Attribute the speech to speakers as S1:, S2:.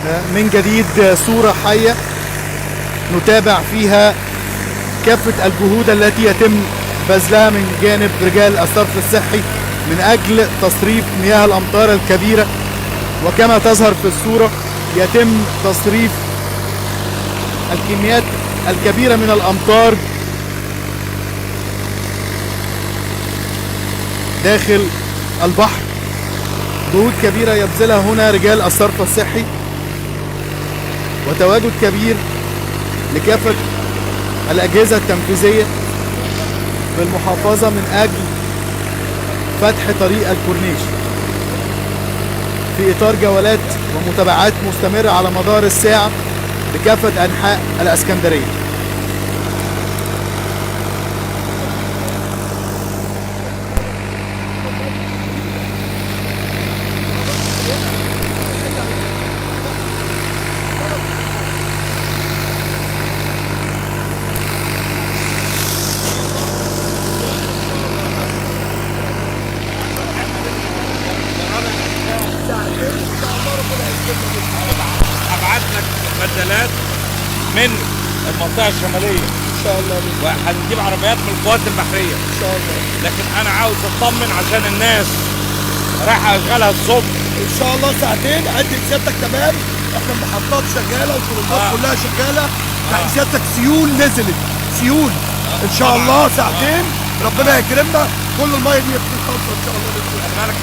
S1: من جديد صورة حية نتابع فيها كافة الجهود التي يتم بذلها من جانب رجال الصرف الصحي من أجل تصريف مياه الأمطار الكبيرة. وكما تظهر في الصورة يتم تصريف الكميات الكبيرة من الأمطار داخل البحر. جهود كبيرة يبذلها هنا رجال الصرف الصحي وتواجد كبير لكافة الأجهزة التنفيذية في المحافظة من أجل فتح طريق الكورنيش في إطار جولات ومتابعات مستمرة على مدار الساعة بكافة أنحاء الإسكندرية.
S2: ابعت لك بدلات من المنطقه الشماليه
S3: ان شاء الله
S2: وهنجيب عربيات من القوات البحريه
S3: ان شاء الله.
S2: لكن انا عاوز اطمن عشان الناس رايحه اشغلها الصبح.
S3: ان شاء الله ساعتين ادي سيادتك تمام. احنا المحطات شغاله والخروجات كلها شغاله. يعني سيادتك سيول نزلت سيول ان شاء الله ساعتين. ربنا يكرمنا كل الميه دي بتتخلص ان شاء الله.
S2: خلي بالك